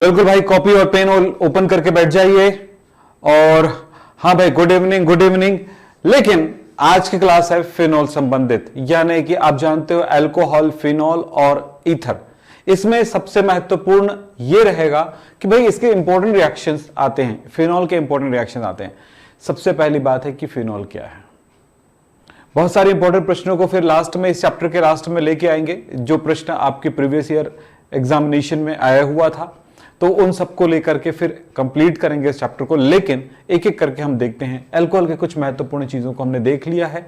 बिल्कुल भाई, कॉपी और पेन ओपन करके बैठ जाइए। और हाँ भाई, गुड इवनिंग गुड इवनिंग। लेकिन आज की क्लास है फिनॉल संबंधित, यानी कि आप जानते हो अल्कोहल, फिनॉल और ईथर। इसमें सबसे महत्वपूर्ण यह रहेगा कि भाई इसके इंपॉर्टेंट रिएक्शंस आते हैं, फिनॉल के इंपॉर्टेंट रिएक्शंस आते हैं। सबसे पहली बात है कि फिनॉल क्या है। बहुत सारे इंपॉर्टेंट प्रश्नों को फिर लास्ट में, इस चैप्टर के लास्ट में लेके आएंगे, जो प्रश्न आपके प्रीवियस ईयर एग्जामिनेशन में आया हुआ था, तो उन सबको लेकर के फिर कंप्लीट करेंगे इस चैप्टर को। लेकिन एक एक करके हम देखते हैं। अल्कोहल के कुछ महत्वपूर्ण चीजों को हमने देख लिया है,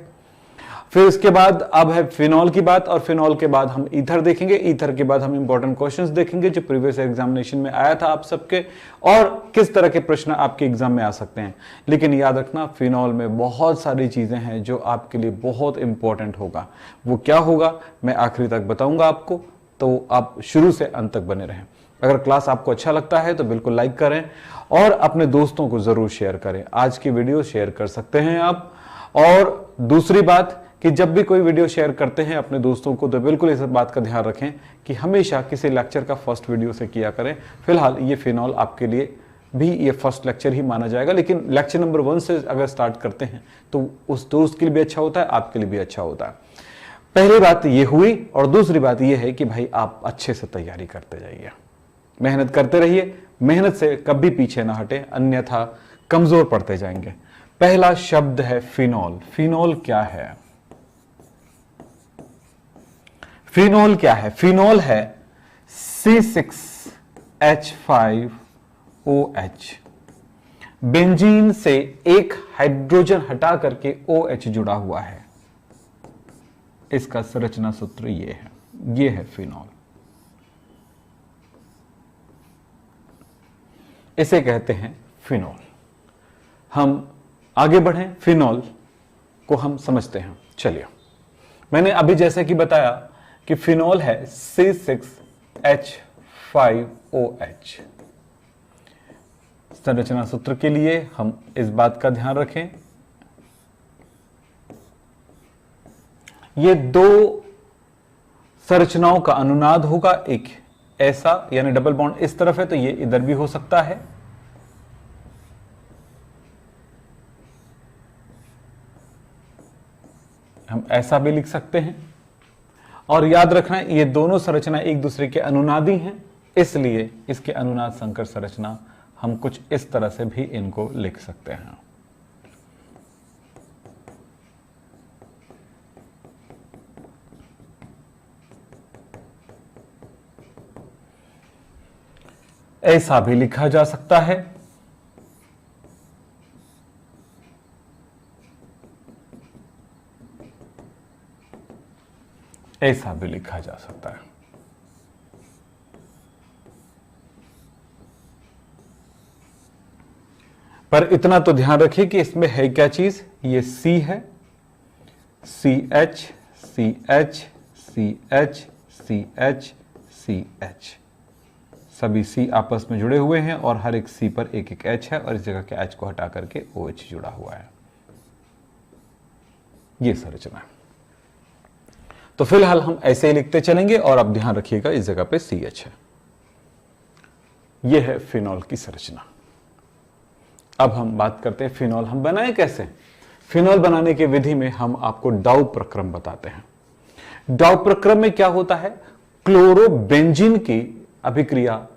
फिर इसके बाद अब है फिनॉल की बात, और फिनॉल के बाद हम ईथर देखेंगे। ईथर के बाद हम इंपॉर्टेंट क्वेश्चंस देखेंगे जो प्रीवियस एग्जामिनेशन में आया था आप सबके, और किस तरह के प्रश्न आपके एग्जाम में आ सकते हैं। लेकिन याद रखना, फिनॉल में बहुत सारी चीजें हैं जो आपके लिए बहुत इंपॉर्टेंट होगा। वो क्या होगा मैं आखिरी तक बताऊंगा आपको, तो आप शुरू से अंत तक बने रहें। अगर क्लास आपको अच्छा लगता है तो बिल्कुल लाइक करें और अपने दोस्तों को जरूर शेयर करें। आज की वीडियो शेयर कर सकते हैं आप। और दूसरी बात कि जब भी कोई वीडियो शेयर करते हैं अपने दोस्तों को, तो बिल्कुल इस बात का ध्यान रखें कि हमेशा किसी लेक्चर का फर्स्ट वीडियो से किया करें। फिलहाल ये फिनॉल आपके लिए भी ये फर्स्ट लेक्चर ही माना जाएगा, लेकिन लेक्चर नंबर 1 से अगर स्टार्ट करते हैं तो उस दोस्त के लिए भी अच्छा होता है, आपके लिए भी अच्छा होता है। पहली बात ये हुई। और दूसरी बात ये है कि भाई आप अच्छे से तैयारी करते जाइए, मेहनत करते रहिए, मेहनत से कभी पीछे ना हटे, अन्यथा कमजोर पड़ते जाएंगे। पहला शब्द है फिनॉल। फिनॉल क्या है? फिनॉल क्या है? फिनॉल है C6H5OH। बेंजीन से एक हाइड्रोजन हटा करके OH जुड़ा हुआ है। इसका संरचना सूत्र ये है फिनॉल। इसे कहते हैं फिनॉल। हम आगे बढ़ें, फिनॉल को हम समझते हैं। चलिए, मैंने अभी जैसे कि बताया कि फिनॉल है C6H5OH। संरचना सूत्र के लिए हम इस बात का ध्यान रखें, ये दो संरचनाओं का अनुनाद होगा। एक ऐसा, यानी डबल बॉन्ड इस तरफ है तो ये इधर भी हो सकता है, हम ऐसा भी लिख सकते हैं। और याद रखना, ये दोनों संरचना एक दूसरे के अनुनादी हैं, इसलिए इसके अनुनाद संकर संरचना हम कुछ इस तरह से भी इनको लिख सकते हैं। ऐसा भी लिखा जा सकता है। ऐसा भी लिखा जा सकता है। पर इतना तो ध्यान रखिए कि इसमें है क्या चीज। ये C है, CH CH CH CH CH, सभी C आपस में जुड़े हुए हैं और हर एक C पर एक एक H है, और इस जगह के H को हटा करके OH जुड़ा हुआ है। ये संरचना है। तो फिलहाल हम ऐसे ही लिखते चलेंगे, और अब ध्यान रखिएगा इस जगह पे CH है। यह है फिनॉल की संरचना। अब हम बात करते हैं फिनॉल हम बनाए कैसे। फिनॉल बनाने की विधि में हम आपको डाउ प्रक्रम बताते हैं। डाउ प्रक्रम में क्या होता है, क्लोरोबेंजीन की अभिक्रिया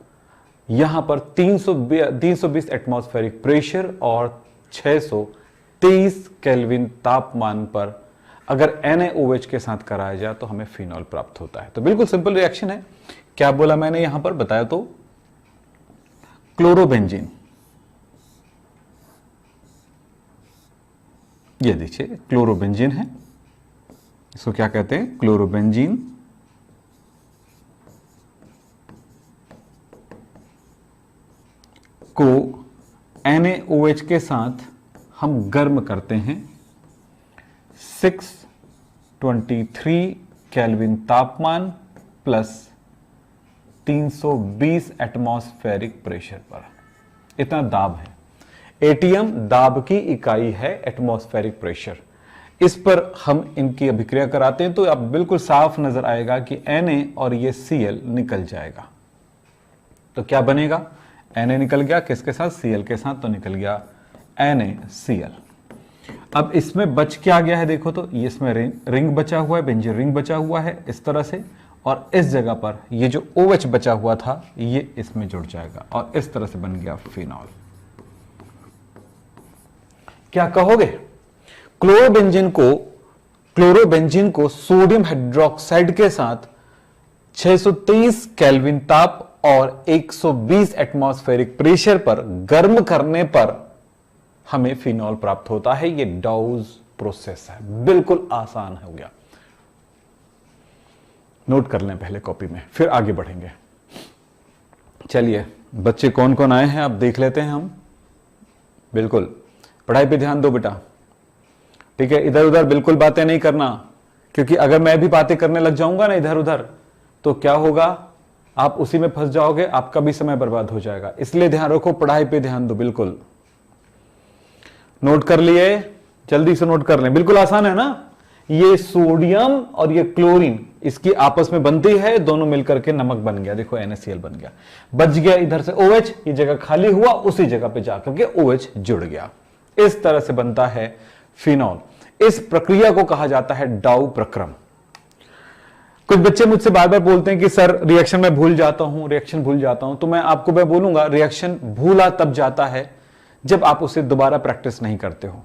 यहां पर 320 एटमॉस्फेरिक प्रेशर और 623 केल्विन तापमान पर अगर NaOH के साथ कराया जाए तो हमें फिनॉल प्राप्त होता है। तो बिल्कुल सिंपल रिएक्शन है। क्या बोला मैंने यहां पर बताया, तो क्लोरोबेंजीन, ये देखिए क्लोरोबेंजीन है, इसको क्या कहते हैं, क्लोरोबेंजीन। को NaOH के साथ हम गर्म करते हैं 623 केल्विन तापमान प्लस 320 एटमॉस्फेरिक प्रेशर पर। इतना दाब है। एटीएम दाब की इकाई है, एटमॉस्फेरिक प्रेशर। इस पर हम इनकी अभिक्रिया कराते हैं तो अब बिल्कुल साफ नजर आएगा कि Na और ये Cl निकल जाएगा। तो क्या बनेगा, Na निकल गया किसके साथ, Cl के साथ, तो निकल गया NaCl। अब इसमें बच क्या गया है देखो, तो ये इसमें रिंग बचा हुआ है, बेंजीन रिंग बचा हुआ है इस तरह से, और इस जगह पर ये जो OH बचा हुआ था ये इसमें जुड़ जाएगा और इस तरह से बन गया फिनॉल। क्या कहोगे, क्लोरोबेंजीन को सोडियम हाइड्रोक्साइड के साथ 623 केल्विन ताप और 120 एटमॉस्फेरिक प्रेशर पर गर्म करने पर हमें फिनॉल प्राप्त होता है। यह डाउज प्रोसेस है, बिल्कुल आसान हो गया। नोट कर लें पहले कॉपी में, फिर आगे बढ़ेंगे। चलिए बच्चे कौन कौन आए हैं अब देख लेते हैं हम। बिल्कुल पढ़ाई पे ध्यान दो बेटा, ठीक है। इधर उधर बिल्कुल बातें नहीं करना, क्योंकि अगर मैं भी बातें करने लग जाऊंगा ना इधर उधर, तो क्या होगा, आप उसी में फंस जाओगे, आपका भी समय बर्बाद हो जाएगा। इसलिए ध्यान रखो, पढ़ाई पे ध्यान दो। बिल्कुल नोट कर लिए, जल्दी से नोट कर लें, बिल्कुल आसान है ना। ये सोडियम और ये क्लोरीन इसकी आपस में बनती है, दोनों मिलकर के नमक बन गया, देखो NaCl बन गया। बच गया इधर से OH, ये जगह खाली हुआ, उसी जगह पे जाकर के OH जुड़ गया। इस तरह से बनता है फिनॉल। इस प्रक्रिया को कहा जाता है डाउ प्रक्रम। कुछ बच्चे मुझसे बार बार बोलते हैं कि सर रिएक्शन में भूल जाता हूं, रिएक्शन भूल जाता हूं। तो मैं बोलूंगा रिएक्शन भूला तब जाता है जब आप उसे दोबारा प्रैक्टिस नहीं करते हो।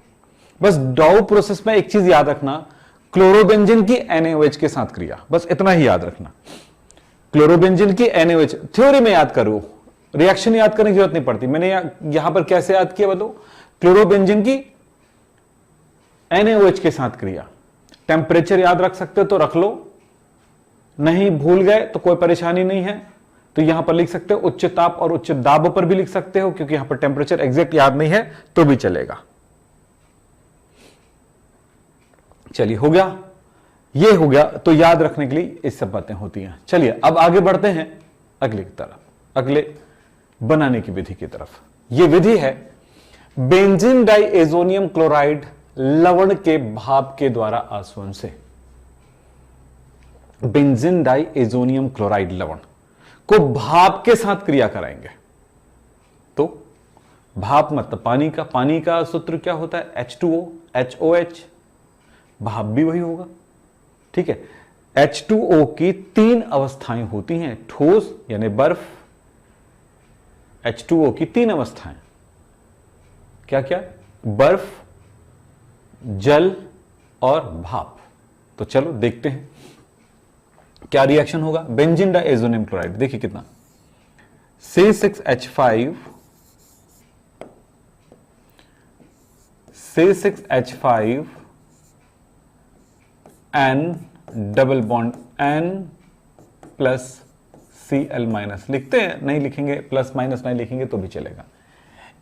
बस डाउ प्रोसेस में एक चीज याद रखना, क्लोरोबेंजीन की NaOH के साथ क्रिया, बस इतना ही याद रखना। क्लोरोबेंजीन की NaOH थ्योरी में याद करो, रिएक्शन याद करने की जरूरत नहीं पड़ती। मैंने यहां पर कैसे याद किया बताओ, क्लोरोबेंजीन की NaOH के साथ क्रिया। टेम्परेचर याद रख सकते हो तो रख लो, नहीं भूल गए तो कोई परेशानी नहीं है, तो यहां पर लिख सकते हो उच्च ताप और उच्च दाब पर भी लिख सकते हो, क्योंकि यहां पर टेम्परेचर एग्जैक्ट याद नहीं है तो भी चलेगा। चलिए हो गया, ये हो गया, तो याद रखने के लिए इस सब बातें होती हैं। चलिए अब आगे बढ़ते हैं अगले की तरफ, अगले बनाने की विधि की तरफ। यह विधि है बेंजीन डाइएजोनियम क्लोराइड लवण के भाप के द्वारा आसवन से। बेंजीन डाइएजोनियम क्लोराइड लवण को भाप के साथ क्रिया कराएंगे। तो भाप मतलब पानी का सूत्र क्या होता है, H2O, HOH, भाप भी वही होगा, ठीक है। H2O की 3 अवस्थाएं होती हैं, ठोस यानी बर्फ। H2O की 3 अवस्थाएं क्या क्या, बर्फ, जल और भाप। तो चलो देखते हैं क्या रिएक्शन होगा। बेंजीन डाइएजोनियम क्लोराइड देखिए कितना, C6H5 N double bond N plus Cl minus, लिखते हैं, नहीं लिखेंगे प्लस माइनस नहीं लिखेंगे तो भी चलेगा।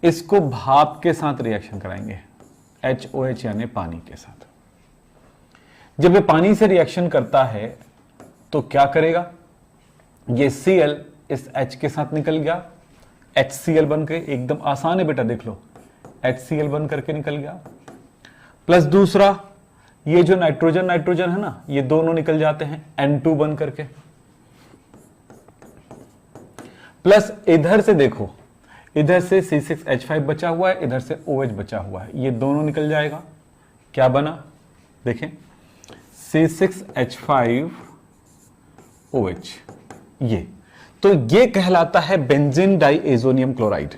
इसको भाप के साथ रिएक्शन कराएंगे, HOH यानी पानी के साथ। जब ये पानी से रिएक्शन करता है तो क्या करेगा, ये Cl इस H के साथ निकल गया, HCl बन के, एकदम आसान है बेटा, देख लो, HCl बन करके निकल गया। प्लस दूसरा, ये जो नाइट्रोजन है ना, ये दोनों निकल जाते हैं N2 बन करके। प्लस इधर से देखो, इधर से C6H5 बचा हुआ है, इधर से OH बचा हुआ है, ये दोनों निकल जाएगा। क्या बना देखें, C6H5OH, ये तो ये कहलाता है बेंजीन डाइएजोनियम क्लोराइड।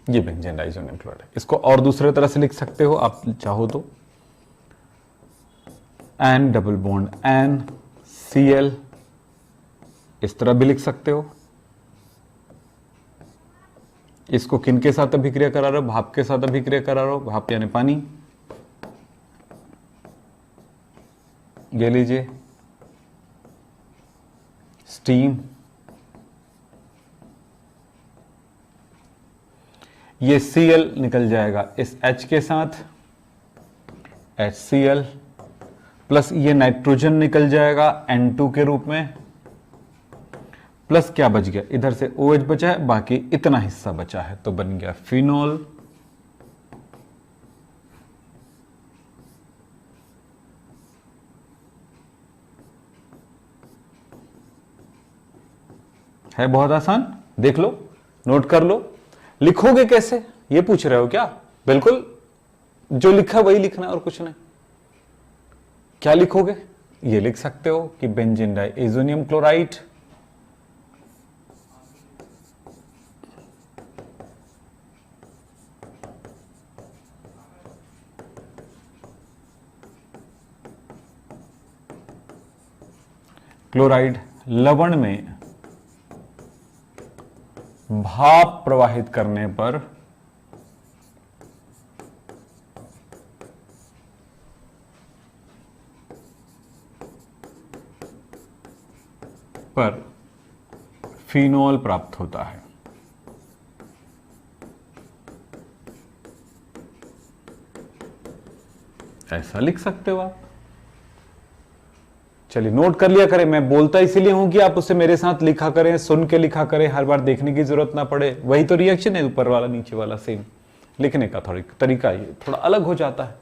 ये बेंजीन डाइएजोनियम क्लोराइड। इसको और दूसरे तरह से लिख सकते हो आप चाहो तो, N double bond N Cl, इस तरह भी लिख सकते हो। इसको किन के साथ अभिक्रिया करा रहे हो, भाप के साथ अभिक्रिया करा रहे हो, भाप यानी पानी। ये लीजिए स्टीम, ये Cl निकल जाएगा इस H के साथ, HCl, प्लस ये नाइट्रोजन निकल जाएगा N2 के रूप में, प्लस क्या बच गया, इधर से OH बचा है, बाकी इतना हिस्सा बचा है, तो बन गया फिनॉल। है बहुत आसान, देख लो, नोट कर लो। लिखोगे कैसे ये पूछ रहे हो क्या? बिल्कुल जो लिखा वही लिखना और कुछ नहीं। क्या लिखोगे? ये लिख सकते हो कि बेंजीन डाइएज़ोनियम क्लोराइड क्लोराइड लवण में भाप प्रवाहित करने पर फिनॉल प्राप्त होता है। ऐसा लिख सकते हो आप। चलिए नोट कर लिया करें, मैं बोलता इसीलिए हूं कि आप उसे मेरे साथ लिखा करें, सुन के लिखा करें, हर बार देखने की जरूरत ना पड़े। वही तो रिएक्शन है, ऊपर वाला नीचे वाला सेम। लिखने का थोड़ा तरीका ये थोड़ा अलग हो जाता है,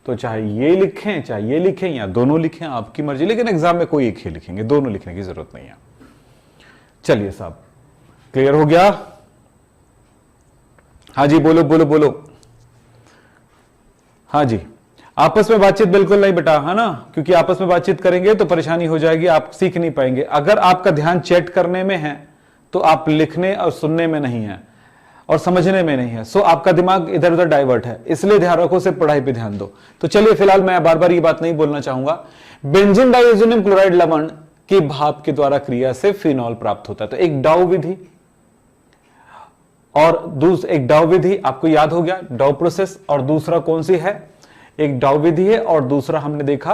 तो चाहे ये लिखें चाहे ये लिखें या दोनों लिखें, आपकी मर्जी, लेकिन एग्जाम में कोई एक ही लिखेंगे, दोनों लिखने की जरूरत नहीं है। चलिए साहब, क्लियर हो गया? हाँ जी, बोलो बोलो बोलो। हाँ जी, आपस में बातचीत बिल्कुल नहीं बेटा, है ना, क्योंकि आपस में बातचीत करेंगे तो परेशानी हो जाएगी, आप सीख नहीं पाएंगे। अगर आपका ध्यान चैट करने में है तो आप लिखने और सुनने में नहीं है और समझने में नहीं है, सो आपका दिमाग इधर उधर डाइवर्ट है, इसलिए ध्यान रखो, सिर्फ पढ़ाई पे ध्यान दो। तो चलिए फिलहाल मैं बार बार ये बात नहीं बोलना चाहूंगा। बेंजीन डाइएज़ोनियम क्लोराइड लवण की भाप के द्वारा क्रिया से फिनॉल प्राप्त होता है। तो एक डाउ विधि और एक डाउ विधि आपको याद हो गया, डाउ प्रोसेस, और दूसरा कौन सी है? एक डाउ विधि है और दूसरा हमने देखा,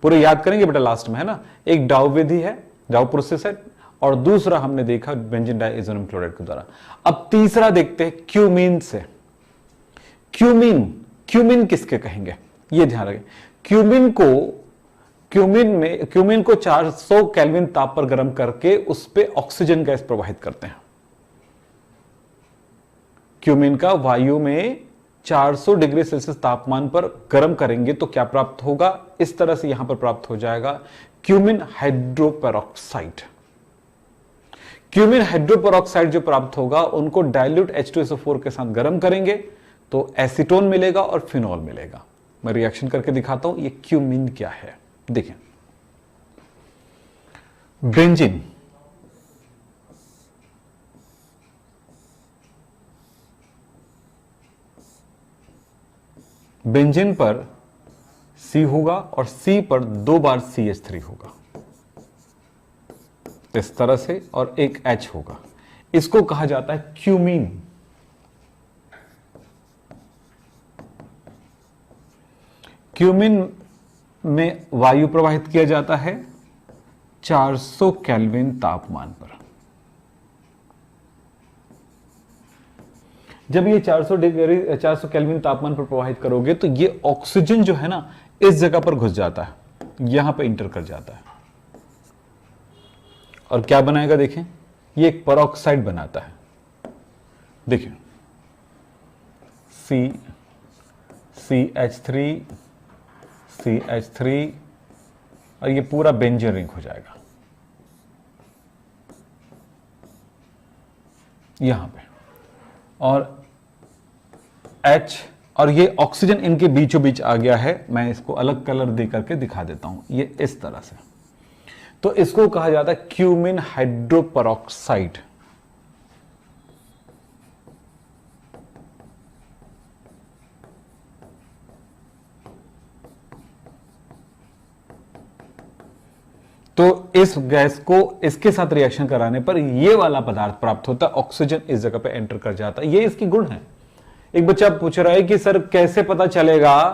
पूरे याद करेंगे बेटा लास्ट में, है ना। एक डाउ विधि है, डाउ प्रोसेस है, और दूसरा हमने देखा बेंजीन डाइएज़ोनियम क्लोराइड के द्वारा। अब तीसरा देखते हैं क्यूमीन से। क्यूमीन, क्यूमीन किसके कहेंगे ये ध्यान रखें। क्यूमीन को 400 केल्विन ताप पर गर्म करके उस पे ऑक्सीजन गैस प्रवाहित करते हैं। क्यूमीन का वायु में 400 डिग्री सेल्सियस तापमान पर गर्म करेंगे तो क्या प्राप्त होगा? इस तरह से यहां पर प्राप्त हो जाएगा क्यूमीन हाइड्रोपेरोक्साइड। क्यूमीन हाइड्रोपेरोक्साइड जो प्राप्त होगा, उनको डाइल्यूट H2SO4 के साथ गर्म करेंगे तो एसीटोन मिलेगा और फिनॉल मिलेगा। मैं रिएक्शन करके दिखाता हूं ये क्यूमीन क्या है। देखें, बेंजीन, बेंजीन पर C होगा और C पर 2 बार CH3 होगा इस तरह से, और एक H होगा। इसको कहा जाता है क्यूमीन। क्यूमीन में वायु प्रवाहित किया जाता है 400 केल्विन तापमान पर। जब ये 400 केल्विन तापमान पर प्रवाहित करोगे तो ये ऑक्सीजन जो है ना, इस जगह पर घुस जाता है, यहां पर इंटर कर जाता है, और क्या बनाएगा देखें, ये एक पेरोक्साइड बनाता है। देखिए CH3 CH3, और ये पूरा बेंजीन रिंग हो जाएगा यहां पे, और H, और ये ऑक्सीजन इनके बीचों बीच आ गया है। मैं इसको अलग कलर दे करके दिखा देता हूं, ये इस तरह से। तो इसको कहा जाता है क्यूमीन हाइड्रोपेरोक्साइड। तो इस गैस को इसके साथ रिएक्शन कराने पर ये वाला पदार्थ प्राप्त होता है, ऑक्सीजन इस जगह पे एंटर कर जाता है। ये इसकी गुण है। एक बच्चा पूछ रहा है कि सर कैसे पता चलेगा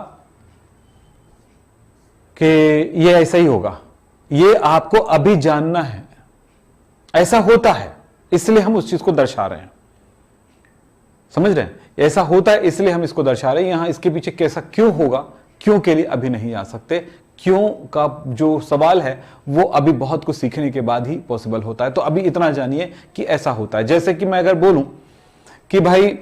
कि ये ऐसा ही होगा? ये आपको अभी जानना है, ऐसा होता है इसलिए हम उस चीज को दर्शा रहे हैं, समझ रहे हैं? ऐसा होता है इसलिए हम इसको दर्शा रहे हैं। यहां इसके पीछे कैसा क्यों होगा, क्यों के लिए अभी नहीं आ सकते, क्यों का जो सवाल है वो अभी बहुत कुछ सीखने के बाद ही पॉसिबल होता है। तो अभी इतना जानिए कि ऐसा होता है। जैसे कि मैं अगर बोलूं कि भाई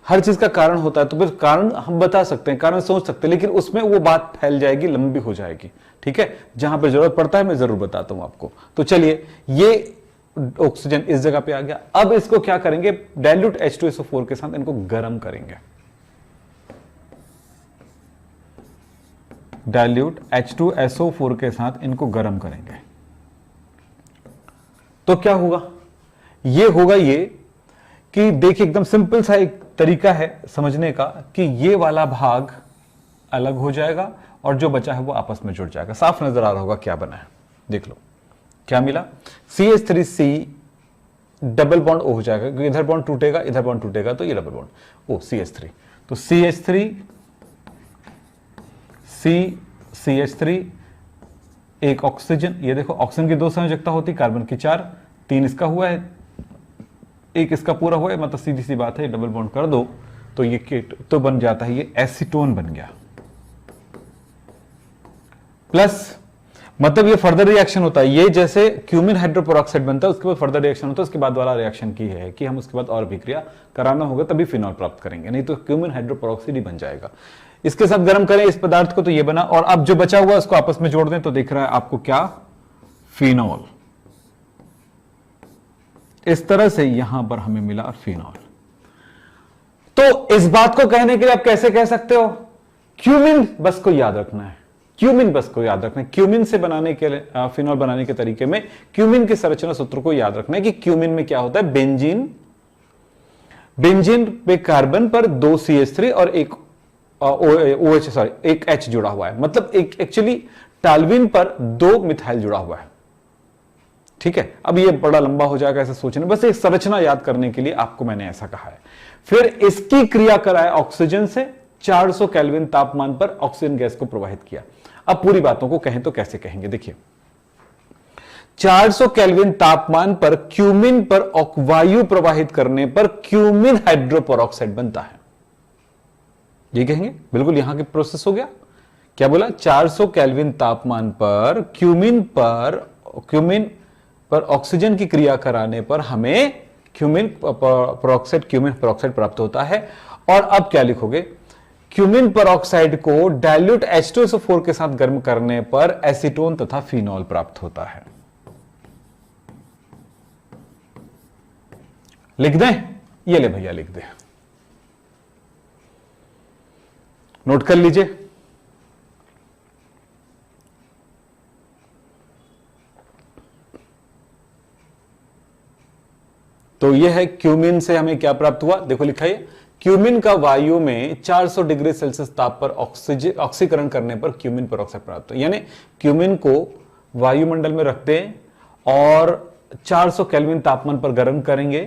हर चीज का कारण होता है, तो फिर कारण हम बता सकते हैं, कारण सोच सकते हैं, लेकिन उसमें वो बात फैल जाएगी, लंबी हो जाएगी। ठीक है, जहां पर जरूरत पड़ता है मैं जरूर बताता हूं आपको। तो चलिए, ये ऑक्सीजन इस जगह पे आ गया। अब इसको क्या करेंगे, डाइल्यूट H2SO4 के साथ इनको गर्म करेंगे। डाइल्यूट H2SO4 के साथ इनको गर्म करेंगे तो क्या होगा, ये होगा ये कि देखिए एकदम सिंपल सा एक तरीका है समझने का कि ये वाला भाग अलग हो जाएगा और जो बचा है वो आपस में जुड़ जाएगा। साफ नजर आ रहा होगा क्या बना है, देख लो क्या मिला। CH3C डबल बॉन्ड O हो जाएगा, क्योंकि इधर बॉन्ड टूटेगा इधर बॉन्ड टूटेगा तो ये डबल बॉन्ड O CH3। तो CH3 CH3 एक ऑक्सीजन, ये देखो ऑक्सीजन की 2 संयोजकता होती, कार्बन की 4, 3 इसका हुआ है, एक इसका पूरा हुआ है, मतलब सीधी सी बात है डबल बॉन्ड कर दो तो ये तो बन जाता है, ये एसीटोन बन गया। प्लस मतलब ये फर्दर रिएक्शन होता है, ये जैसे क्यूमिन हाइड्रोपेरोक्साइड बनता है उसके बाद फर्दर रिएक्शन होता है, उसके बाद वाला रिएक्शन की है कि हम उसके बाद और अभिक्रिया कराना होगा तभी फिनॉल प्राप्त करेंगे, नहीं तो क्यूमिन हाइड्रोपेरोक्साइड ही बन जाएगा। इसके साथ गर्म करें इस पदार्थ को तो ये बना, और अब जो बचा हुआ उसको आपस में जोड़ दें तो दिख रहा है आपको क्या, फिनॉल। इस तरह से यहां पर हमें मिला फिनॉल। तो इस बात को कहने के लिए आप कैसे कह सकते हो, क्यूमिन बस को याद रखना है, क्यूमिन बस को याद रखना है। क्यूमिन से बनाने के लिए फिनॉल बनाने के तरीके में क्यूमिन के संरचना सूत्र को याद रखना है कि क्यूमिन में क्या होता है, बेंजीन, बेंजीन पे कार्बन पर 2 CH3 और एक OH सॉरी एक H जुड़ा हुआ है, मतलब एक एक्चुअली टाल्विन पर 2 मिथाइल जुड़ा हुआ है। ठीक है, अब ये बड़ा लंबा हो जाएगा ऐसे सोचने, बस एक संरचना याद करने के लिए आपको मैंने ऐसा कहा है। फिर इसकी क्रिया कराए ऑक्सीजन से, 400 केल्विन तापमान पर ऑक्सीजन गैस को प्रवाहित किया। अब पूरी बातों को कहें तो कैसे कहेंगे, देखिए 400 केल्विन तापमान पर क्यूमिन पर वायु प्रवाहित करने पर क्यूमिन हाइड्रोपेरोक्साइड बनता है, ये कहेंगे बिल्कुल यहां की प्रोसेस हो गया। क्या बोला, 400 केल्विन तापमान पर क्यूमिन पर ऑक्सीजन की क्रिया कराने पर हमें क्यूमिन पेरोक्साइड प्राप्त होता है। और अब क्या लिखोगे, क्यूमिन पेरोक्साइड को डाइल्यूट H2SO4 के साथ गर्म करने पर एसीटोन तथा फिनॉल प्राप्त होता है। लिख दें, ये ले भैया लिख दें, नोट कर लीजिए। तो यह है क्यूमिन से हमें क्या प्राप्त हुआ, देखो लिखा है क्यूमिन का वायु में 400 डिग्री सेल्सियस ताप पर ऑक्सीकरण करने पर क्यूमिन पेरोक्साइड प्राप्त हो, यानी क्यूमिन को वायुमंडल में रखते हैं और 400 केल्विन तापमान पर गर्म करेंगे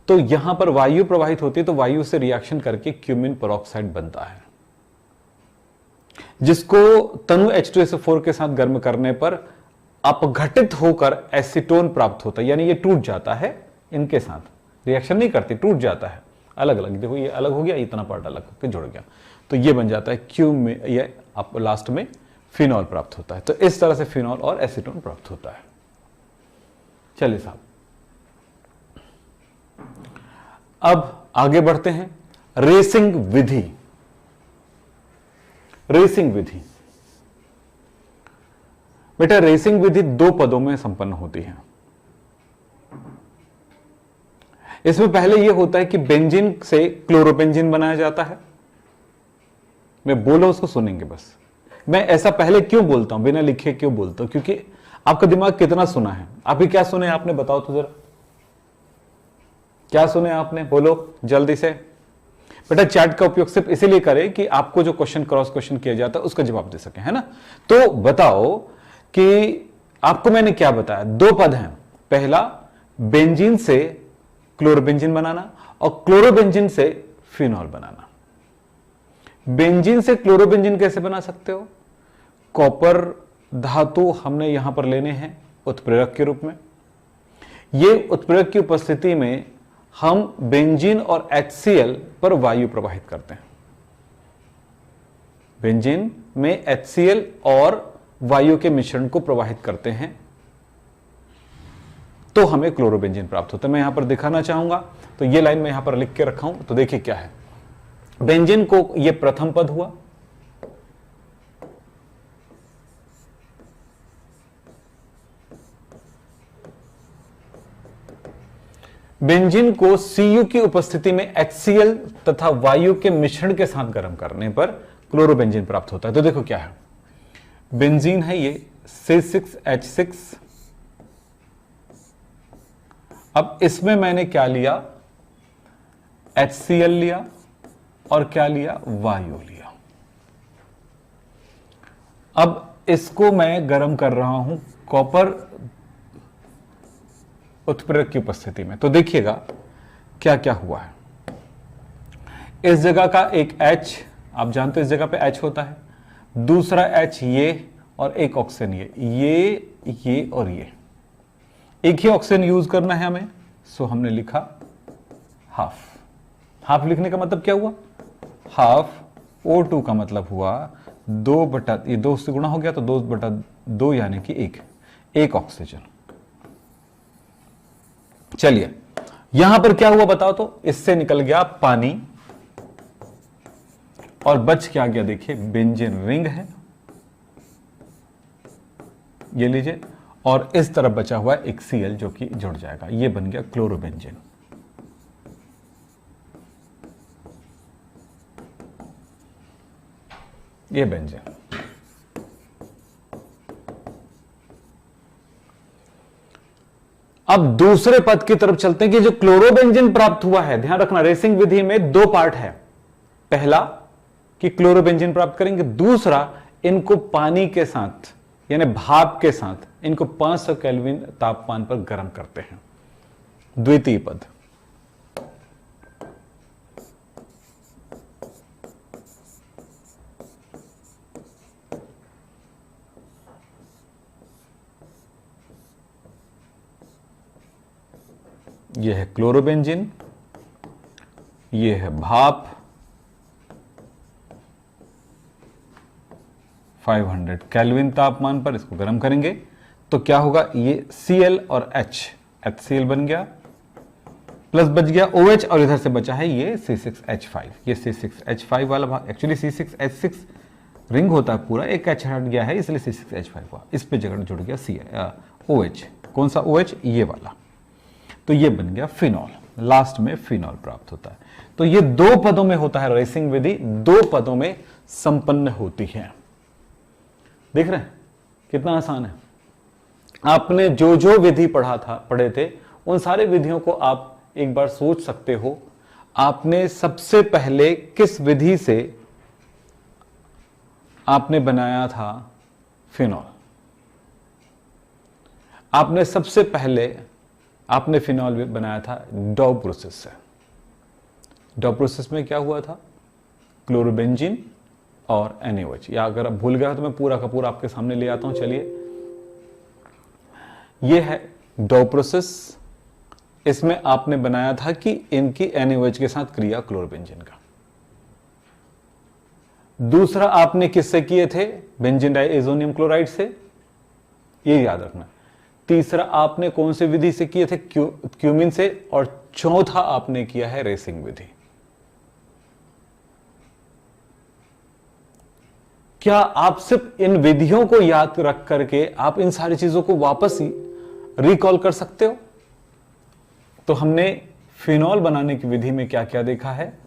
तो यहां पर वायु प्रवाहित होती है, तो वायु से रिएक्शन करके क्यूमिन पेरोक्साइड बनता है, जिसको तनु H2SO4 के साथ गर्म करने पर अपघटित होकर एसीटोन प्राप्त होता है, यानी ये टूट जाता है, इनके साथ रिएक्शन नहीं करती, टूट जाता है, अलग अलग, देखो ये अलग हो गया, इतना पार्ट अलग होकर जुड़ गया, तो ये बन जाता है क्यूमिन, ये आप लास्ट में फिनॉल प्राप्त होता है। तो इस तरह से फिनॉल और एसीटोन प्राप्त होता है। चलिए साहब, अब आगे बढ़ते हैं, रेसिंग विधि। रेसिंग विधि बेटा, रेसिंग विधि 2 पदों में संपन्न होती है। इसमें पहले यह होता है कि बेंजीन से क्लोरोबेंजीन बनाया जाता है। मैं बोला उसको सुनेंगे बस। मैं ऐसा पहले क्यों बोलता हूं, बिना लिखे क्यों बोलता हूं, क्योंकि आपका दिमाग कितना सुना है, अभी क्या सुने आपने, बताओ तो जरा, क्या सुने आपने, बोलो जल्दी से। बेटा चैट का उपयोग सिर्फ इसीलिए करें कि आपको जो क्वेश्चन क्रॉस क्वेश्चन किया जाता है उसका जवाब दे सके, है ना। तो बताओ कि आपको मैंने क्या बताया, 2 पद हैं, पहला बेंजीन से क्लोरोबेंजीन बनाना और क्लोरोबेंजीन से फिनॉल बनाना। बेंजीन से क्लोरोबेंजीन कैसे बना सकते हो, कॉपर धातु हमने यहां पर लेने हैं उत्प्रेरक के रूप में। ये उत्प्रेरक की उपस्थिति में हम बेंजीन और HCl पर वायु प्रवाहित करते हैं। बेंजीन में HCl और वायु के मिश्रण को प्रवाहित करते हैं तो हमें क्लोरोबेंजीन प्राप्त होता है। मैं यहां पर दिखाना चाहूंगा, तो ये लाइन मैं यहां पर लिख के रखा हूं, तो देखिए क्या है। बेंजीन को ये प्रथम पद हुआ, बेंजीन को Cu की उपस्थिति में HCl तथा वायु के मिश्रण के साथ गर्म करने पर क्लोरोबेंजीन प्राप्त होता है। तो देखो क्या है, बेंजीन है ये C6H6। अब इसमें मैंने क्या लिया, HCl लिया और क्या लिया, वायु लिया। अब इसको मैं गर्म कर रहा हूं कॉपर उत्प्रेरक की उपस्थिति में। तो देखिएगा क्या क्या हुआ है। इस जगह का एक H, आप जानते हो इस जगह पे H होता है, दूसरा H ये और एक ऑक्सीजन ये और ये। एक ही ऑक्सीजन यूज करना है हमें, सो हमने लिखा हाफ। हाफ लिखने का मतलब क्या हुआ, हाफ O2 का मतलब हुआ 2 ये 2 से गुणा हो गया तो 2/2 यानी कि एक ऑक्सीजन। चलिए यहां पर क्या हुआ बताओ, तो इससे निकल गया पानी और बच क्या गया, देखिए बेंजीन रिंग है, ये लीजिए, और इस तरफ बचा हुआ एक Cl जो कि जुड़ जाएगा, ये बन गया क्लोरोबेंजीन। ये बेंजीन। अब दूसरे पद की तरफ चलते हैं कि जो क्लोरोबेंजीन प्राप्त हुआ है, ध्यान रखना रेसिंग विधि में 2 पार्ट है। पहला कि क्लोरोबेंजीन प्राप्त करेंगे, दूसरा इनको पानी के साथ यानी भाप के साथ इनको 500 केल्विन तापमान पर गर्म करते हैं। द्वितीय पद, यह है क्लोरोबेंजीन, यह है भाप 500 केल्विन तापमान पर इसको गर्म करेंगे तो क्या होगा, ये Cl और HCl बन गया, प्लस बच गया OH और इधर से बचा है ये C6H5। ये C6H5 वाला भाग, एक्चुअली C6H6 रिंग होता है पूरा, एक H हट गया है इसलिए C6H5 हुआ, इस पे जगह जुड़ गया OH। कौन सा OH, ये वाला। तो ये बन गया फिनॉल, लास्ट में फिनॉल प्राप्त होता है। तो ये 2 पदों में होता है रेसिंग विधि, 2 पदों में संपन्न होती है। देख रहे हैं कितना आसान है। आपने जो जो विधि पढ़े थे उन सारे विधियों को आप एक बार सोच सकते हो। आपने सबसे पहले किस विधि से आपने बनाया था फिनॉल, आपने सबसे पहले आपने फिनॉल बनाया था डॉव प्रोसेस से। डॉव प्रोसेस में क्या हुआ था, क्लोरोबेंजीन और NaOH, या अगर आप भूल गए तो मैं पूरा का पूरा आपके सामने ले आता हूं। चलिए यह है डॉव प्रोसेस, इसमें आपने बनाया था कि इनकी NaOH के साथ क्रिया क्लोरोबेंजीन का। दूसरा आपने किससे किए थे, बेंजीन डाइएजोनियम क्लोराइड से, ये याद रखना। तीसरा आपने कौन सी विधि से किए थे, क्यूमिन से, और चौथा आपने किया है रेसिंग विधि। क्या आप सिर्फ इन विधियों को याद रख करके आप इन सारी चीजों को वापस रिकॉल कर सकते हो? तो हमने फिनॉल बनाने की विधि में क्या क्या देखा है,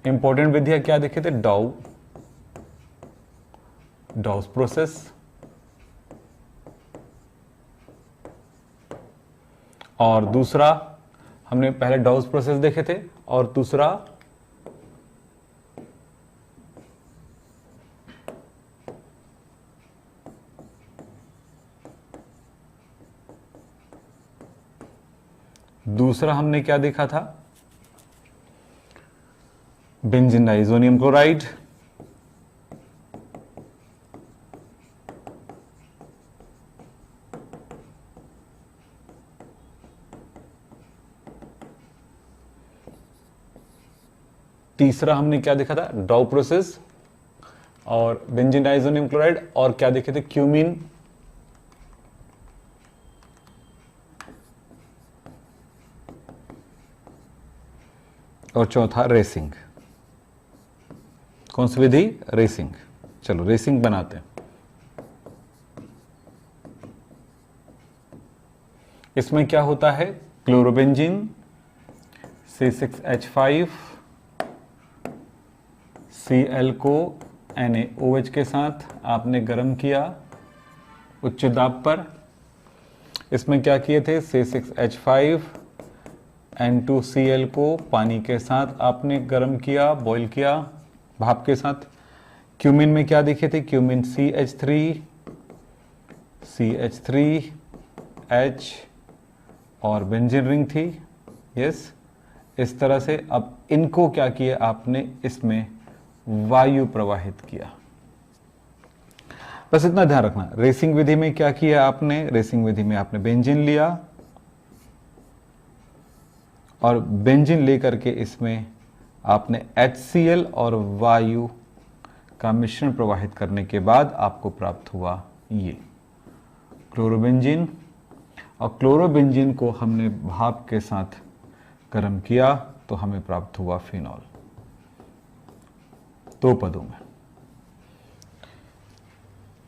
इंपॉर्टेंट विधियां क्या देखे थे, डॉव प्रोसेस, और दूसरा हमने पहले डॉव प्रोसेस देखे थे, और दूसरा हमने क्या देखा था, बेंजीन डाइएजोनियम क्लोराइड, तीसरा हमने क्या देखा था, डाउ प्रोसेस और बेंजीन डाइजोनियम क्लोराइड, और क्या देखे थे, क्यूमीन, और चौथा रेसिंग। कौन सी विधि, रेसिंग। चलो रेसिंग बनाते हैं। इसमें क्या होता है, क्लोरोबेंजीन C6H5 Cl को NaOH के साथ आपने गर्म किया उच्च दाब पर। इसमें क्या किए थे, C6H5 N2Cl को पानी के साथ आपने गर्म किया, बॉईल किया भाप के साथ। क्यूमिन में क्या देखे थे, क्यूमिन CH3H और बेंजीन रिंग थी, यस। इस तरह से अब इनको क्या किया आपने, इसमें वायु प्रवाहित किया। बस इतना ध्यान रखना। रेसिंग विधि में क्या किया आपने, रेसिंग विधि में आपने बेंजीन लिया और बेंजीन लेकर के इसमें आपने HCl और वायु का मिश्रण प्रवाहित करने के बाद आपको प्राप्त हुआ ये क्लोरोबेंजीन। और क्लोरोबेंजीन को हमने भाप के साथ गर्म किया तो हमें प्राप्त हुआ फिनॉल। दो पदों में,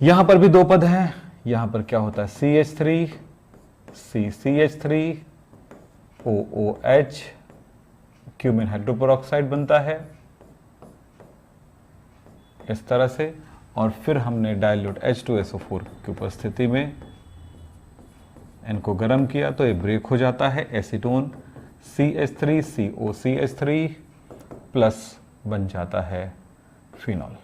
यहां पर भी दो पद हैं। यहां पर क्या होता है, CH3 CCH3 OOH cumin hydroperoxide बनता है इस तरह से। और फिर हमने डाइल्यूट H2SO4 की उपस्थिति में इनको गर्म किया तो ये ब्रेक हो जाता है, एसीटोन CH3COCH3 प्लस बन जाता है फिनॉल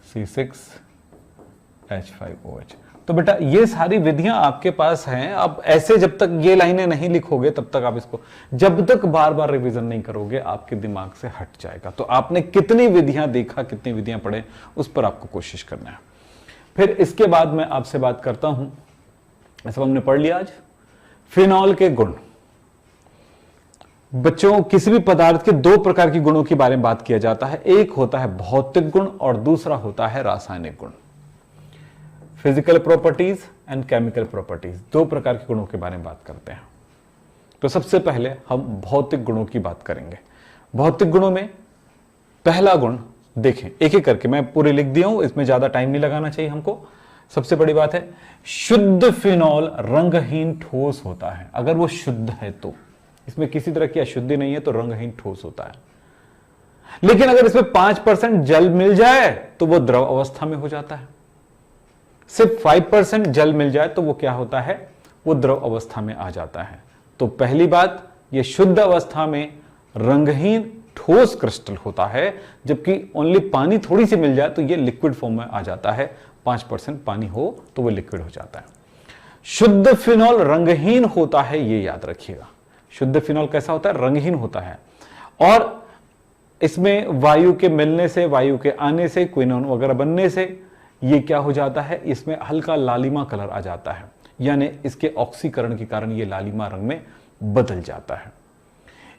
C6H5OH। तो बेटा ये सारी विधियां आपके पास हैं। अब ऐसे जब तक ये लाइनें नहीं लिखोगे तब तक आप इसको, जब तक बार बार रिवीजन नहीं करोगे आपके दिमाग से हट जाएगा। तो आपने कितनी विधियां देखा, कितनी विधियां पढ़े, उस पर आपको कोशिश करना है। फिर इसके बाद मैं आपसे बात करता हूं, ऐसा हमने पढ़ लिया आज, फिनॉल के गुण। बच्चों किसी भी पदार्थ के दो प्रकार के गुणों के बारे में बात किया जाता है, एक होता है भौतिक गुण और दूसरा होता है रासायनिक गुण। Physical properties and chemical properties, दो प्रकार के गुणों के बारे में बात करते हैं। तो सबसे पहले हम भौतिक गुणों की बात करेंगे। भौतिक गुणों में पहला गुण देखें, एक एक करके, मैं पूरे लिख दिया हूं, इसमें ज्यादा टाइम नहीं लगाना चाहिए हमको। सबसे बड़ी बात है, शुद्ध फिनॉल रंगहीन ठोस होता है। अगर वो शुद्ध है तो, इसमें किसी तरह की अशुद्धि नहीं है तो रंगहीन ठोस होता है। लेकिन अगर इसमें 5% जल मिल जाए तो वो द्रव अवस्था में हो जाता है। सिर्फ 5% जल मिल जाए तो वो क्या होता है, वो द्रव अवस्था में आ जाता है। तो पहली बात, ये शुद्ध अवस्था में रंगहीन ठोस क्रिस्टल होता है, जबकि ओनली पानी थोड़ी सी मिल जाए तो ये लिक्विड फॉर्म में आ जाता है। 5% पानी हो तो वो लिक्विड हो जाता है। शुद्ध फिनॉल रंगहीन होता है, ये याद रखिएगा। शुद्ध फिनॉल कैसा होता है, रंगहीन होता है। और इसमें वायु के मिलने से, वायु के आने से, क्विनोन वगैरह बनने से ये क्या हो जाता है, इसमें हल्का लालिमा कलर आ जाता है, यानी इसके ऑक्सीकरण के कारण ये लालिमा रंग में बदल जाता है।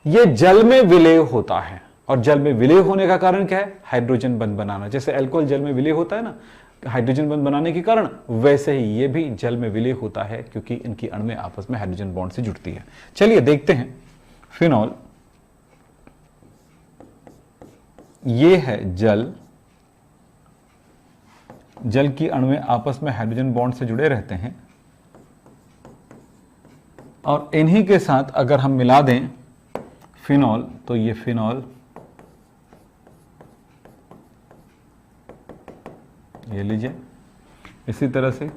ये जल में विलय होता है, और जल में विलय होने का कारण क्या है, हाइड्रोजन बंध बनाना। जैसे अल्कोहल जल में विलय होता है ना हाइड्रोजन बंध बनाने के कारण, वैसे ही ये भी जल में विलय होता है क्योंकि इनकी अणुएं आपस में हाइड्रोजन बॉन्ड से जुड़ती है। चलिए देखते हैं फिनॉल। ये है जल, जल की अणुएं आपस में हाइड्रोजन बॉन्ड से जुड़े रहते हैं, और इन्हीं के साथ अगर हम मिला दें फिनॉल तो ये फिनॉल, ये लीजिए इसी तरह से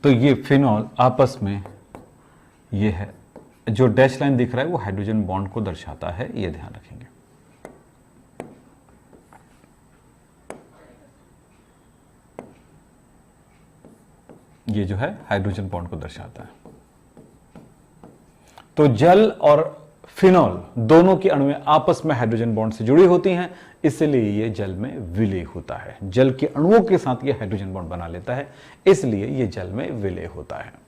तो ये फिनॉल आपस में, ये है जो डैश लाइन दिख रहा है वो हाइड्रोजन बॉन्ड को दर्शाता है, ये ध्यान रखेंगे। ये जो है हाइड्रोजन बॉन्ड को दर्शाता है। तो जल और फिनॉल दोनों की अणुएं आपस में हाइड्रोजन बॉन्ड से जुड़ी होती हैं, इसलिए ये जल में विलय होता है। जल के अणुओं के साथ ये हाइड्रोजन बॉन्ड बना लेता है, इसलिए ये जल में विलय होता है।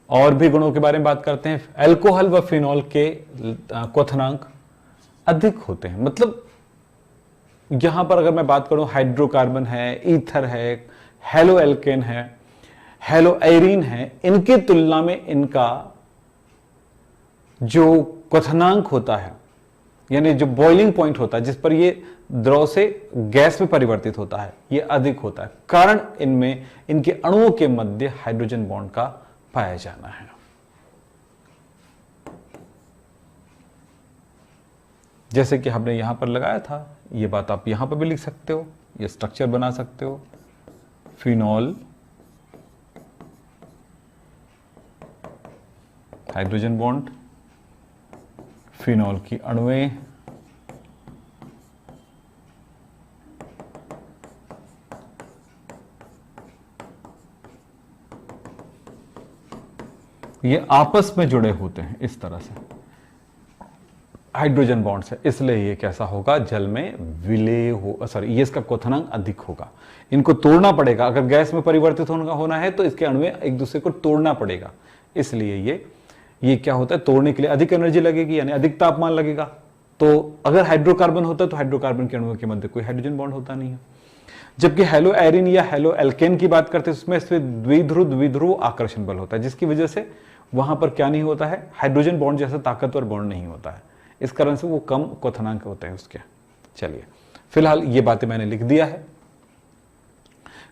और भी गुणों के बारे में बात करते हैं। अल्कोहल व फिनॉल के क्वथनांक अधिक होते हैं। मतलब यहां पर अगर मैं बात करूं, हाइड्रोकार्बन है, ईथर है, हेलो एल्केन है, हेलो एरीन है, इनकी तुलना में इनका जो क्वथनांक होता है, यानी जो बॉइलिंग पॉइंट होता है जिस पर ये द्रव से गैस में परिवर्तित होता है, ये अधिक होता है। कारण इनमें इनके अणुओं के मध्य हाइड्रोजन बॉन्ड का पाया जाना है। जैसे कि हमने यहां पर लगाया था, ये बात आप यहां पर भी लिख सकते हो, ये स्ट्रक्चर बना सकते हो। फिनॉल हाइड्रोजन बॉन्ड, फिनॉल की अणुएं, ये आपस में जुड़े होते हैं इस तरह से हाइड्रोजन बॉन्ड से, इसलिए ये कैसा होगा, जल में विलय हो, सॉरी ये इसका क्वथनांक अधिक होगा। इनको तोड़ना पड़ेगा, अगर गैस में परिवर्तित होना है तो इसके अणुएं एक दूसरे को तोड़ना पड़ेगा, इसलिए ये क्या होता है, तोड़ने के लिए अधिक एनर्जी लगेगी, यानी अधिक तापमान लगेगा। तो अगर हाइड्रोकार्बन होता है तो हाइड्रोकार्बन के अणुओं के मध्य कोई हाइड्रोजन बॉन्ड होता नहीं है। जबकि हेलो एरिन या हेलो एल्केन की बात करते हैं, उसमें इसमें द्विध्रुव आकर्षण बल होता है, जिसकी वजह से वहां पर क्या नहीं होता है, हाइड्रोजन बॉन्ड जैसा ताकतवर बॉन्ड नहीं होता है, इस कारण से वो कम क्वथनांक होते हैं उसके। चलिए, फिलहाल ये बातें मैंने लिख दिया है।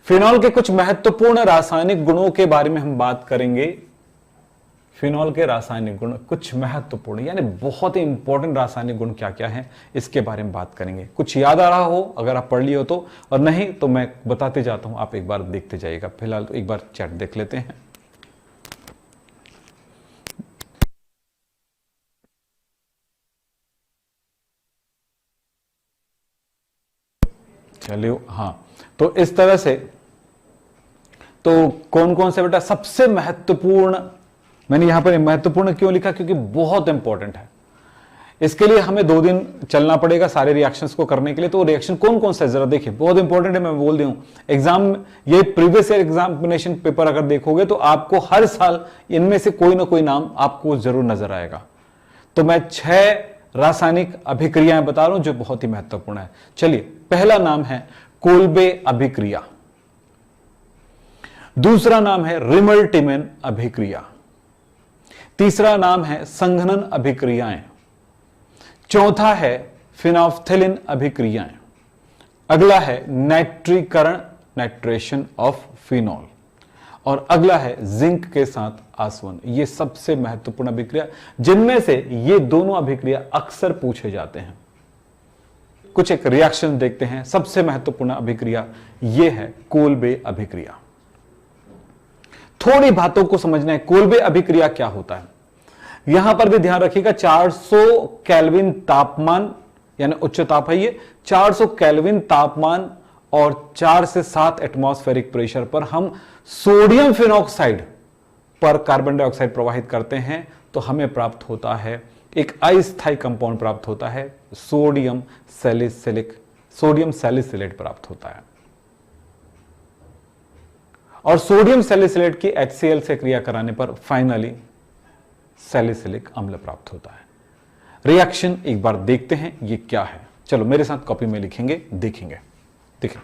फिनॉल के कुछ महत्वपूर्ण रासायनिक गुणों के बारे में हम बात करेंगे। फिनॉल के रासायनिक गुण कुछ महत्वपूर्ण, यानी बहुत ही इंपॉर्टेंट रासायनिक गुण क्या क्या हैं, इसके बारे में बात करेंगे। कुछ याद आ रहा हो, अगर आप पढ़ लिए हो तो, और नहीं तो मैं बताते जाता हूं, आप एक बार देखते जाइएगा। फिलहाल तो एक बार चैट देख लेते हैं। चलिए, हाँ, तो इस तरह से तो कौन कौन से बेटा सबसे महत्वपूर्ण, मैंने यहां पर महत्वपूर्ण क्यों लिखा, क्योंकि बहुत इंपॉर्टेंट है। इसके लिए हमें 2 दिन चलना पड़ेगा सारे रिएक्शंस को करने के लिए। तो रिएक्शन कौन कौन सा है जरा देखिए, बहुत इंपॉर्टेंट है, मैं बोल दूं। एग्जाम, ये प्रीवियस ईयर एग्जामिनेशन पेपर अगर देखोगे तो आपको हर साल इनमें से कोई ना कोई नाम आपको जरूर नजर आएगा। तो मैं 6 रासायनिक अभिक्रियाएं बता रहा हूं जो बहुत ही महत्वपूर्ण है। चलिए, पहला नाम है कोल्बे अभिक्रिया, दूसरा नाम है रिमल्टिमेन अभिक्रिया, तीसरा नाम है संघनन अभिक्रियाएं, चौथा है फिनोल्फ्थेलिन अभिक्रियाएं, अगला है नाइट्रीकरण, नाइट्रेशन ऑफ फिनॉल, और अगला है जिंक के साथ आसवन। ये सबसे महत्वपूर्ण अभिक्रिया, जिनमें से ये दोनों अभिक्रिया अक्सर पूछे जाते हैं। कुछ एक रिएक्शन देखते हैं। सबसे महत्वपूर्ण अभिक्रिया ये है कोल्बे अभिक्रिया। थोड़ी बातों को समझना है, कोल्बे अभिक्रिया क्या होता है। यहां पर भी ध्यान रखिएगा, 400 केल्विन तापमान, यानी उच्च ताप है ये, 400 केल्विन तापमान और 4 से 7 एटमॉस्फेरिक प्रेशर पर हम सोडियम फिनॉक्साइड पर कार्बन डाइऑक्साइड प्रवाहित करते हैं, तो हमें प्राप्त होता है एक अस्थायी कंपाउंड प्राप्त होता है, सोडियम सैलिसिलेट प्राप्त होता है। और सोडियम सैलिसिलेट की HCl से क्रिया कराने पर फाइनली सैलिसिलिक अम्ल प्राप्त होता है। रिएक्शन एक बार देखते हैं ये क्या है। चलो मेरे साथ कॉपी में लिखेंगे, देखेंगे। देखिए,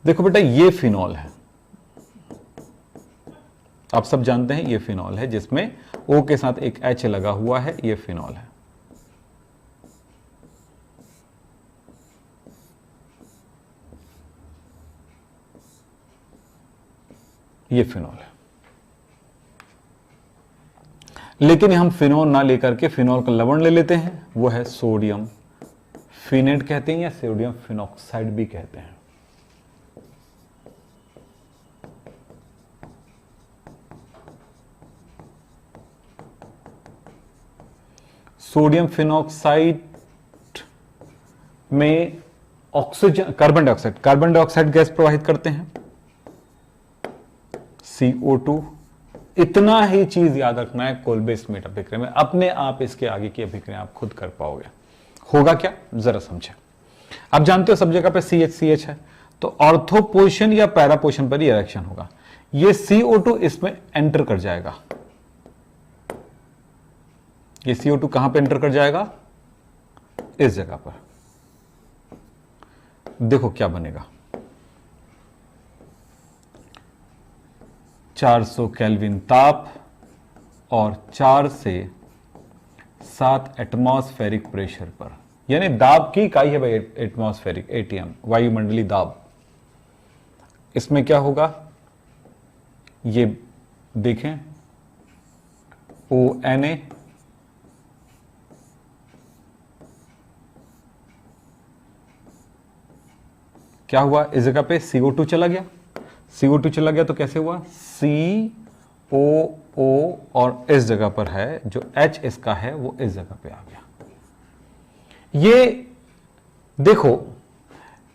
देखो बेटा, ये फिनॉल है, आप सब जानते हैं ये फिनॉल है, जिसमें O के साथ एक H लगा हुआ है, ये फिनॉल है। ये फिनॉल है, लेकिन हम फिनॉल ना लेकर के फिनॉल का लवण ले लेते हैं, वो है सोडियम फिनेट कहते हैं, या सोडियम फिनॉक्साइड भी कहते हैं। सोडियम फिनॉक्साइड में ऑक्सीजन, कार्बन डाइऑक्साइड गैस प्रवाहित करते हैं। CO2। इतना ही चीज याद रखना है कोल्बे स्मिथ अभिक्रिया में, अपने आप इसके आगे की अभिक्रिया आप खुद कर पाओगे। होगा क्या, जरा समझे। आप जानते हो सब जगह पे CH है, तो ऑर्थो पोजिशन या पैरा पोजिशन पर ही रिएक्शन होगा। ये CO2 इसमें एंटर कर जाएगा। ये CO2 कहां पे एंटर कर जाएगा, इस जगह पर। देखो क्या बनेगा, 400 केल्विन ताप और 4 से 7 एटमॉस्फेरिक प्रेशर पर, यानी दाब की इकाई है भाई एटमॉस्फेरिक, ATM, वायुमंडलीय दाब। इसमें क्या होगा, ये देखें ONA क्या हुआ, इस जगह पे CO2 चला गया। CO2 चला गया तो कैसे हुआ, COO, और इस जगह पर है जो H इसका है वो इस जगह पे आ गया। ये देखो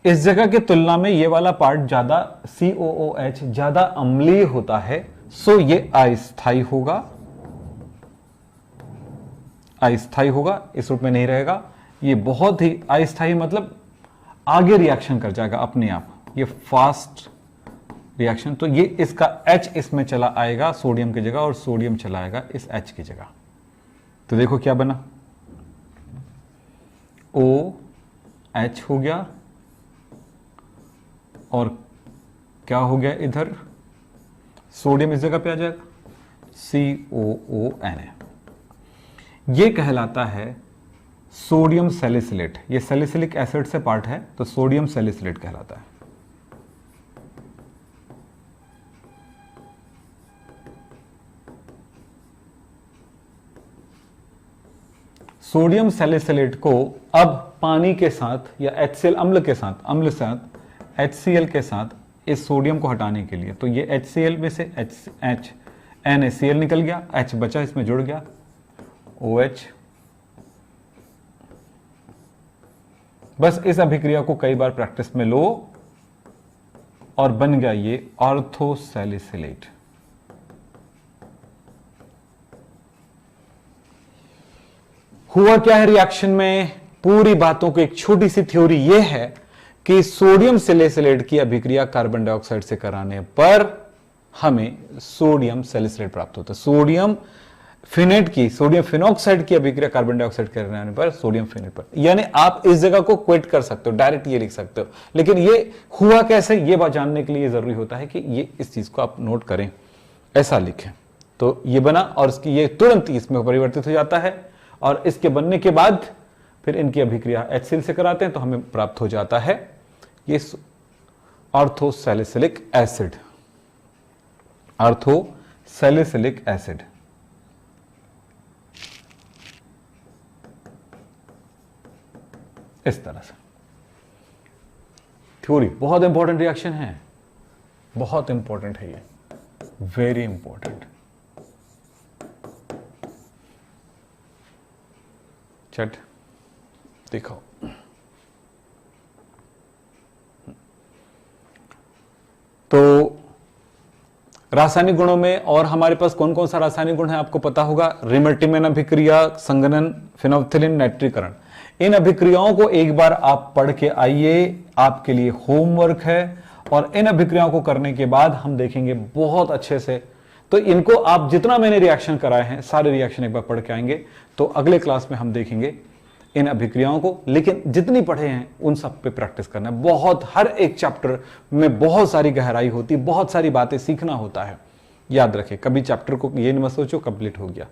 इस जगह की तुलना में ये वाला पार्ट ज्यादा COOH ज्यादा अम्लीय होता है, सो ये अस्थायी होगा, अस्थायी होगा, इस रूप में नहीं रहेगा। ये बहुत ही अस्थायी मतलब आगे रिएक्शन कर जाएगा अपने आप, ये फास्ट रिएक्शन। तो ये इसका H इसमें चला आएगा सोडियम की जगह और सोडियम चला आएगा इस H की जगह। तो देखो क्या बना, OH हो गया और क्या हो गया, इधर सोडियम इस जगह पे आ जाएगा, COONA। ये कहलाता है सोडियम सैलिसिलेट। ये सैलिसिलिक एसिड से पार्ट है, तो सोडियम सैलिसिलेट कहलाता है। सोडियम सैलिसिलेट को अब पानी के साथ या HCl अम्ल के साथ, अम्ल साथ HCl के साथ इस सोडियम को हटाने के लिए, तो ये HCl में से NaCl निकल गया, H बचा, इसमें जुड़ गया OH। बस इस अभिक्रिया को कई बार प्रैक्टिस में लो और बन गया ये ऑर्थोसैलिसिलेट। हुआ क्या है रिएक्शन में, पूरी बातों को एक छोटी सी थ्योरी ये है कि सोडियम सैलिसिलेट की अभिक्रिया कार्बन डाइऑक्साइड से कराने पर हमें सोडियम सैलिसिलेट प्राप्त होता है। सोडियम फिनेट की, सोडियम फिनॉक्साइड की अभिक्रिया कार्बन डाइऑक्साइड कराने पर सोडियम फिनेट पर, यानी आप इस जगह को क्विट कर सकते हो, डायरेक्ट ये लिख सकते हो। लेकिन ये हुआ कैसे, ये बात जानने के लिए जरूरी होता है कि ये इस चीज को आप नोट करें, ऐसा लिखें। तो ये बना और इसकी ये तुरंत इसमें परिवर्तित हो जाता है, और इसके बनने के बाद फिर इनकी अभिक्रिया HCl से कराते हैं तो हमें प्राप्त हो जाता है ये ऑर्थोसैलिसिलिक एसिड, ऑर्थोसैलिसिलिक एसिड। इस तरह से थ्योरी बहुत इंपॉर्टेंट रिएक्शन है, बहुत इंपॉर्टेंट है ये, वेरी इंपॉर्टेंट। चट दिखाओ। तो रासायनिक गुणों में और हमारे पास कौन कौन सा रासायनिक गुण है आपको पता होगा, रिमल्टीमेन अभिक्रिया, संघनन, फिनोल्फ्थेलिन, नाइट्रीकरण। इन अभिक्रियाओं को एक बार आप पढ़ के आइए, आपके लिए होमवर्क है। और इन अभिक्रियाओं को करने के बाद हम देखेंगे बहुत अच्छे से, तो इनको आप जितना मैंने रिएक्शन कराए हैं सारे रिएक्शन एक बार पढ़ के आएंगे, तो अगले क्लास में हम देखेंगे इन अभिक्रियाओं को। लेकिन जितनी पढ़े हैं उन सब पे प्रैक्टिस करना है। बहुत, हर एक चैप्टर में बहुत सारी गहराई होती, बहुत सारी बातें सीखना होता है। याद रखें, कभी चैप्टर को ये मत सोचो कंप्लीट हो गया,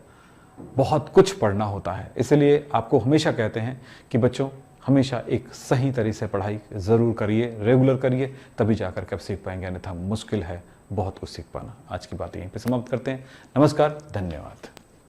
बहुत कुछ पढ़ना होता है। इसलिए आपको हमेशा कहते हैं कि बच्चों हमेशा एक सही तरीके से पढ़ाई जरूर करिए, रेगुलर करिए, तभी जाकर के आप सीख पाएंगे, अन्यथा मुश्किल है बहुत कुछ सीख पाना। आज की बात यहीं पे समाप्त करते हैं। नमस्कार, धन्यवाद।